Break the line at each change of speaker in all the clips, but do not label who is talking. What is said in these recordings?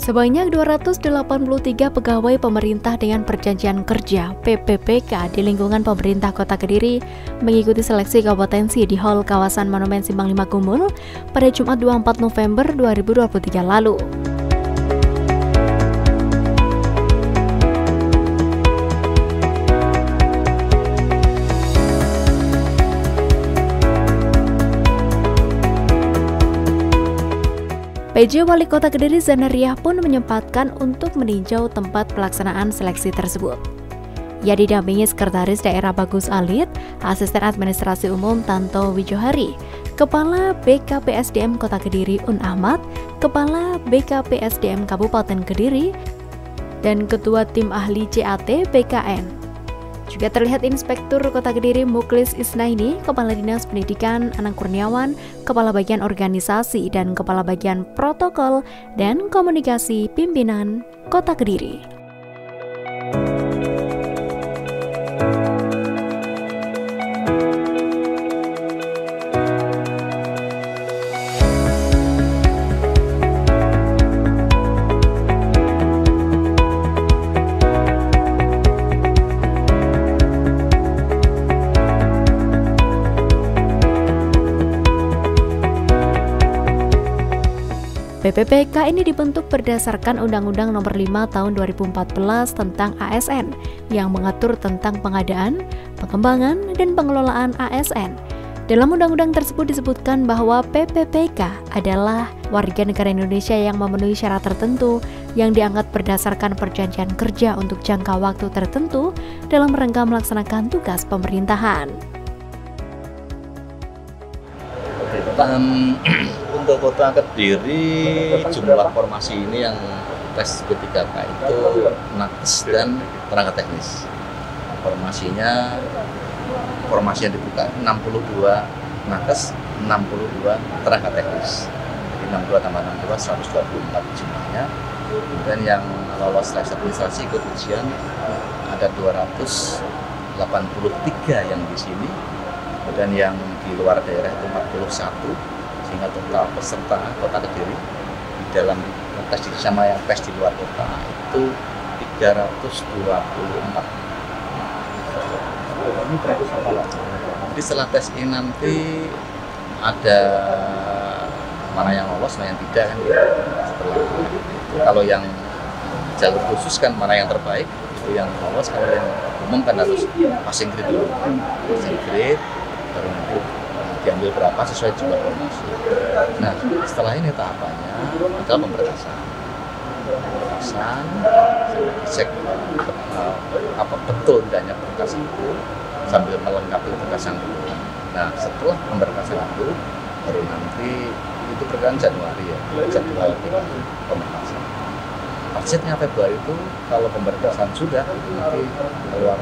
Sebanyak 283 pegawai pemerintah dengan perjanjian kerja (PPPK) di lingkungan pemerintah Kota Kediri mengikuti seleksi kompetensi di Hall Kawasan Monumen Simpang 5 Gumul pada Jumat 24 November 2023 lalu. PJ Wali Kota Kediri Zanariah pun menyempatkan untuk meninjau tempat pelaksanaan seleksi tersebut. Ia didampingi Sekretaris Daerah Bagus Alit, Asisten Administrasi Umum Tanto Wijohari, Kepala BKPSDM Kota Kediri Un Ahmad, Kepala BKPSDM Kabupaten Kediri, dan Ketua Tim Ahli CAT BKN. Juga terlihat Inspektur Kota Kediri Muklis Isnaini, Kepala Dinas Pendidikan Anang Kurniawan, Kepala Bagian Organisasi dan Kepala Bagian Protokol dan Komunikasi Pimpinan Kota Kediri. PPPK ini dibentuk berdasarkan Undang-Undang Nomor 5 Tahun 2014 tentang ASN yang mengatur tentang pengadaan, pengembangan, dan pengelolaan ASN. Dalam undang-undang tersebut disebutkan bahwa PPPK adalah warga negara Indonesia yang memenuhi syarat tertentu yang diangkat berdasarkan perjanjian kerja untuk jangka waktu tertentu dalam rangka melaksanakan tugas pemerintahan.
Untuk Kota Kediri, jumlah formasi ini yang tes P3K itu nakes dan tenaga teknis. Formasi yang dibuka 62 nakes, 62 tenaga teknis. Jadi 62 tambah 62, 124 jumlahnya. Kemudian yang lolos seleksi administrasi ikut ujian ada 283 yang di sini. Kemudian yang di luar daerah itu 41. Sehingga total peserta Kota Kediri di dalam tes di sama yang tes di luar kota itu 324. Ini berarti apa? Jadi setelah tes ini nanti ada mana yang lolos, mana yang tidak kan? Setelah itu, kalau yang jalur khusus kan mana yang terbaik itu yang lolos, kalau yang umum kan harus passing grade dulu, passing grade baru nanti diambil berapa sesuai jumlah formasi. Nah, setelah ini tahapannya adalah pemberkasan, cek apa betul tidaknya pemberkasan itu sambil melengkapi pemberkasan dulu. Nah, setelah pemberkasan itu baru nanti itu perkiraan Januari ya, jadwal pemberkasan. Targetnya Februari itu kalau pemberkasan sudah nanti keluar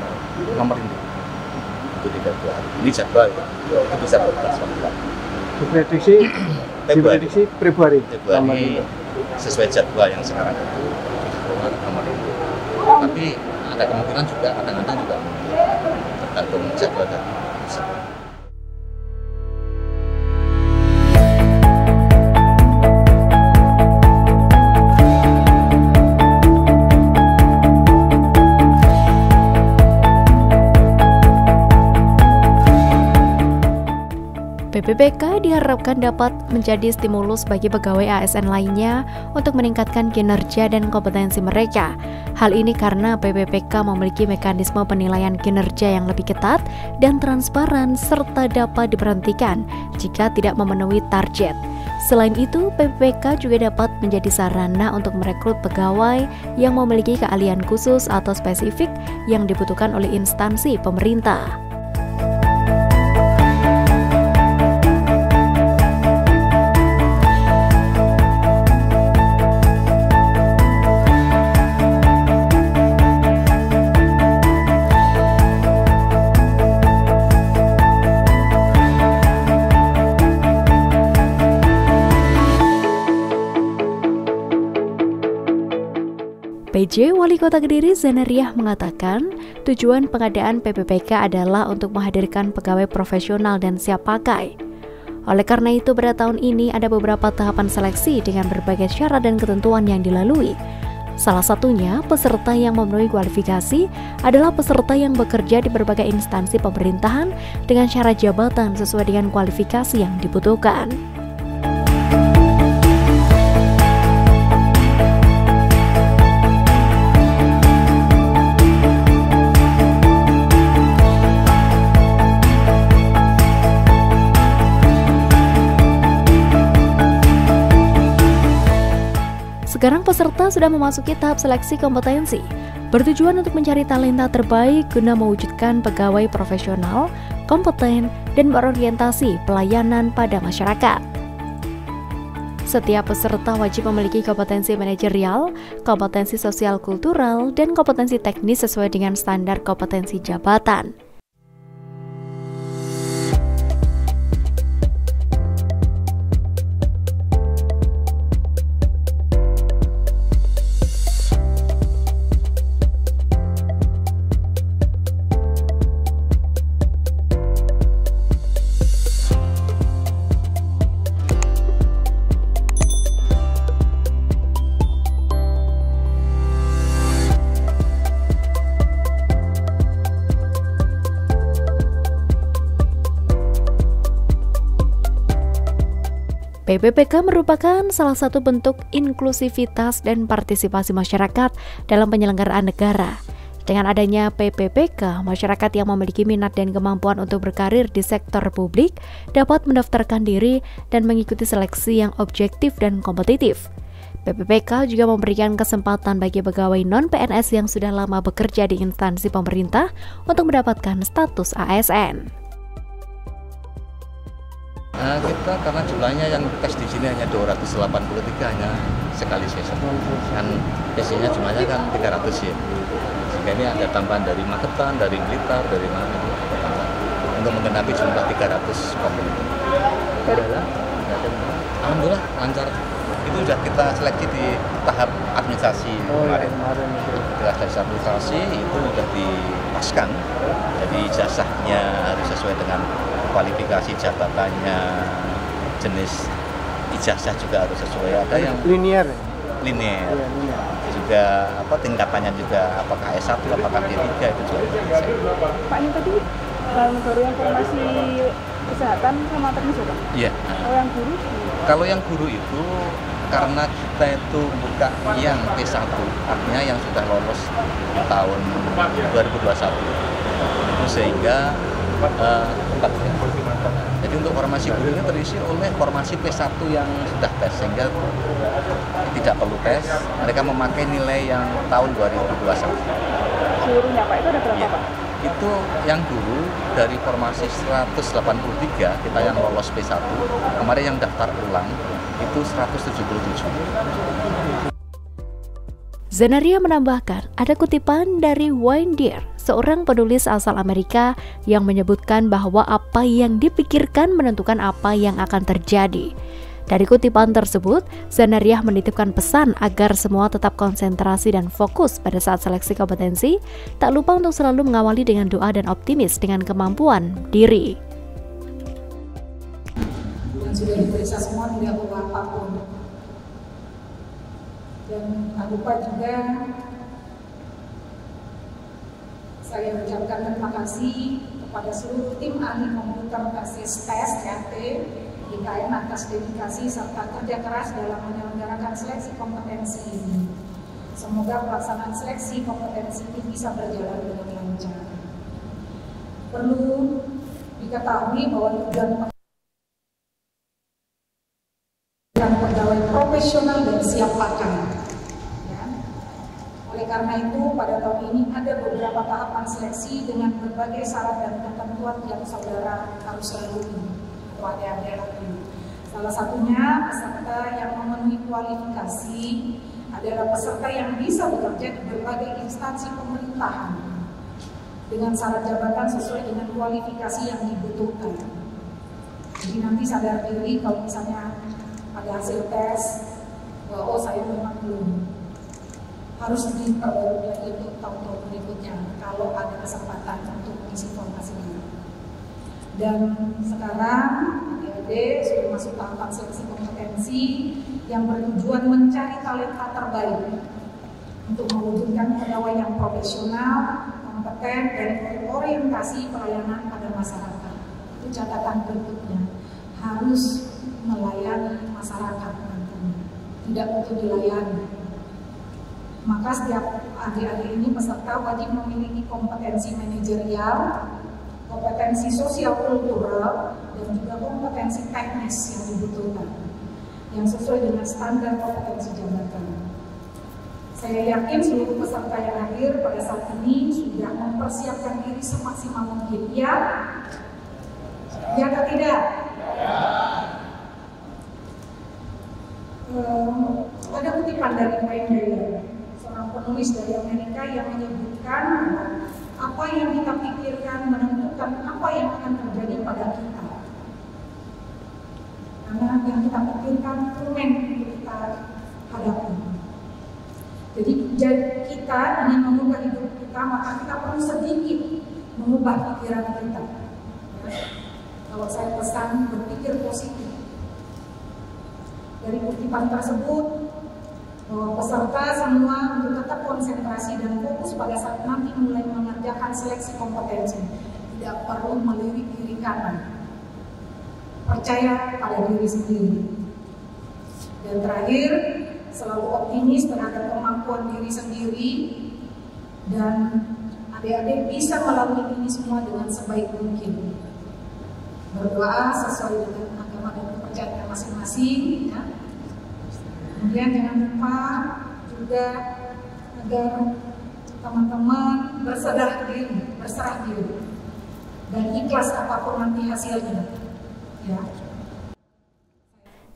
nomor induk. Itu 3 bulan. Ini jadwal itu bisa berkelas waktu.
Diprediksi Februari
sesuai jadwal yang sekarang itu keluar nomor itu. Tapi ada kemungkinan juga kadang-kadang juga tergantung jadwal dari pusat.
PPPK diharapkan dapat menjadi stimulus bagi pegawai ASN lainnya untuk meningkatkan kinerja dan kompetensi mereka. Hal ini karena PPPK memiliki mekanisme penilaian kinerja yang lebih ketat dan transparan serta dapat diberhentikan jika tidak memenuhi target. Selain itu, PPPK juga dapat menjadi sarana untuk merekrut pegawai yang memiliki keahlian khusus atau spesifik yang dibutuhkan oleh instansi pemerintah. PJ Wali Kota Kediri Zanariah mengatakan, tujuan pengadaan PPPK adalah untuk menghadirkan pegawai profesional dan siap pakai. Oleh karena itu, pada tahun ini ada beberapa tahapan seleksi dengan berbagai syarat dan ketentuan yang dilalui. Salah satunya, peserta yang memenuhi kualifikasi adalah peserta yang bekerja di berbagai instansi pemerintahan dengan syarat jabatan sesuai dengan kualifikasi yang dibutuhkan. Sekarang peserta sudah memasuki tahap seleksi kompetensi, bertujuan untuk mencari talenta terbaik guna mewujudkan pegawai profesional, kompeten, dan berorientasi pelayanan pada masyarakat. Setiap peserta wajib memiliki kompetensi manajerial, kompetensi sosial kultural, dan kompetensi teknis sesuai dengan standar kompetensi jabatan. PPPK merupakan salah satu bentuk inklusivitas dan partisipasi masyarakat dalam penyelenggaraan negara. Dengan adanya PPPK, masyarakat yang memiliki minat dan kemampuan untuk berkarir di sektor publik dapat mendaftarkan diri dan mengikuti seleksi yang objektif dan kompetitif. PPPK juga memberikan kesempatan bagi pegawai non-PNS yang sudah lama bekerja di instansi pemerintah untuk mendapatkan status ASN.
Kita karena jumlahnya yang tes di sini hanya 283 hanya sekali session. Kan biasanya jumlahnya kan 300 ya. Sehingga ini ada tambahan dari Magetan, dari Blitar, dari mana untuk menggenapi jumlah 300 kompeten. Alhamdulillah lancar. Itu sudah kita seleksi di tahap administrasi kemarin. Setelah seleksi administrasi itu sudah dipaskan. Jadi ijazahnya harus sesuai dengan kualifikasi jabatannya, jenis ijazah juga harus sesuai. Ada yang
linear,
linear. Juga tingkatannya juga apakah S1 apakah D3 itu juga.
Pak, ini tadi baru yang formasi kesehatan sama teknis ya Pak?
Iya. Kalau yang guru itu karena kita itu buka yang P1, artinya yang sudah lolos tahun 2021 itu sehingga jadi untuk formasi guru ini terisi oleh formasi P1 yang sudah tes, sehingga tidak perlu tes, mereka memakai nilai yang tahun 2021.
Seluruhnya Pak, itu ada berapa
ya,
Pak?
Itu yang guru dari formasi 183, kita yang lolos P1, kemarin yang daftar ulang itu 177.
Zenaria menambahkan, ada kutipan dari Wayne Dyer, seorang penulis asal Amerika yang menyebutkan bahwa apa yang dipikirkan menentukan apa yang akan terjadi. Dari kutipan tersebut, Zenaria menitipkan pesan agar semua tetap konsentrasi dan fokus pada saat seleksi kompetensi, tak lupa untuk selalu mengawali dengan doa dan optimis dengan kemampuan diri.
Yang sudah diperiksa semua tidak perlu apapun. Dan tak lupa juga saya ucapkan terima kasih kepada seluruh tim ahli komputer basis tes TAT IKN atas dedikasi serta kerja keras dalam menyelenggarakan seleksi kompetensi ini. Semoga pelaksanaan seleksi kompetensi ini bisa berjalan dengan lancar. Perlu diketahui bahwa tujuan pegawai profesional dan siap pakai. Ya. Oleh karena itu, pada tahun ini ada beberapa tahapan seleksi dengan berbagai syarat dan ketentuan yang saudara harus lalui atau adik-adik lalui. Salah satunya peserta yang memenuhi kualifikasi adalah peserta yang bisa bekerja di berbagai instansi pemerintahan dengan syarat jabatan sesuai dengan kualifikasi yang dibutuhkan. Jadi nanti sadar diri kalau misalnya ada hasil tes, oh saya memang belum, harus diperbarui lagi untuk tahun-tahun berikutnya kalau ada kesempatan untuk mengisi formasinya. Dan sekarang PKPD sudah masuk tahapan seleksi kompetensi yang bertujuan mencari talenta terbaik untuk mewujudkan pegawai yang profesional, kompeten, dan orientasi pelayanan pada masyarakat. Itu catatan berikutnya, harus melayani masyarakat, tidak untuk dilayani. Maka setiap adik-adik ini peserta wajib memiliki kompetensi manajerial, kompetensi sosial kultural, dan juga kompetensi teknis yang dibutuhkan, yang sesuai dengan standar kompetensi jabatan. Saya yakin seluruh peserta yang hadir pada saat ini sudah mempersiapkan diri semaksimal mungkin. Ya? Ya atau tidak? Ya. Ada kutipan dari Wayne Dyer, seorang penulis dari Amerika, yang menyebutkan apa yang kita pikirkan menentukan apa yang akan terjadi pada kita. Karena yang kita pikirkan cermin kita hadapi. Jadi kita ingin mengubah hidup kita, maka kita perlu sedikit mengubah pikiran kita. Ya. Kalau saya pesan, berpikir positif. Dari kutipan tersebut, bahwa peserta semua untuk tetap konsentrasi dan fokus pada saat nanti mulai mengerjakan seleksi kompetensi. Tidak perlu melirik kiri kanan. Percaya pada diri sendiri. Dan terakhir, selalu optimis terhadap kemampuan diri sendiri, dan adik-adik bisa melalui ini semua dengan sebaik mungkin. Berdoa sesuai dengan agama dan kepercayaan masing-masing, ya. Kemudian jangan lupa juga agar teman-teman berserah diri dan ikhlas apapun nanti hasilnya, ya.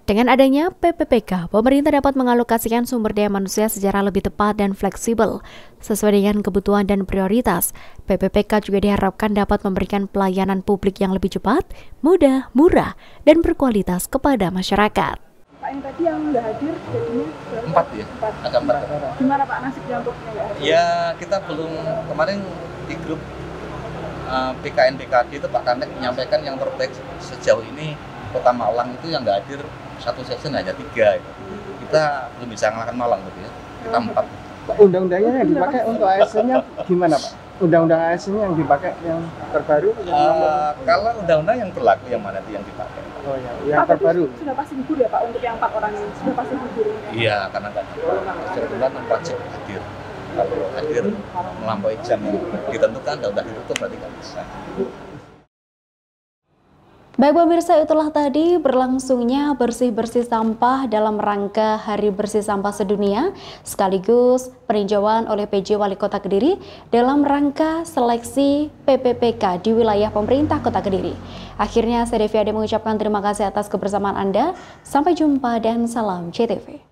Dengan adanya PPPK, pemerintah dapat mengalokasikan sumber daya manusia secara lebih tepat dan fleksibel, sesuai dengan kebutuhan dan prioritas. PPPK juga diharapkan dapat memberikan pelayanan publik yang lebih cepat, mudah, murah, dan berkualitas kepada masyarakat.
Pak, yang tadi yang nggak hadir jadinya
4 ya? Agak 4.
Gimana Pak nasibnya untuk yang nggak hadir?
Ya, kita belum, kemarin di grup PKN BKD itu Pak Kanek menyampaikan yang terbaik sejauh ini Kota Malang itu yang nggak hadir satu session hanya 3 gitu. Kita belum bisa ngalahkan Malang gitu ya. Kita 4.
Undang-undangnya yang dipakai untuk ASN-nya gimana Pak? Undang-undang ASN yang dipakai yang terbaru?
Kalau undang-undang yang berlaku yang mana itu yang dipakai?
Oh ya, yang
Pak,
terbaru.
Sudah pasti gugur ya Pak untuk yang 4 orang ini? Sudah pasti gugur?
Iya, karena kan sebulan wajib hadir. Kalau hadir melampaui jam yang ditentukan, udah ditutup berarti nggak bisa.
Baik pemirsa, itulah tadi berlangsungnya bersih-bersih sampah dalam rangka Hari Bersih Sampah Sedunia, sekaligus peninjauan oleh PJ Wali Kota Kediri dalam rangka seleksi PPPK di wilayah pemerintah Kota Kediri. Akhirnya saya Devi Ade mengucapkan terima kasih atas kebersamaan Anda. Sampai jumpa dan salam CTV.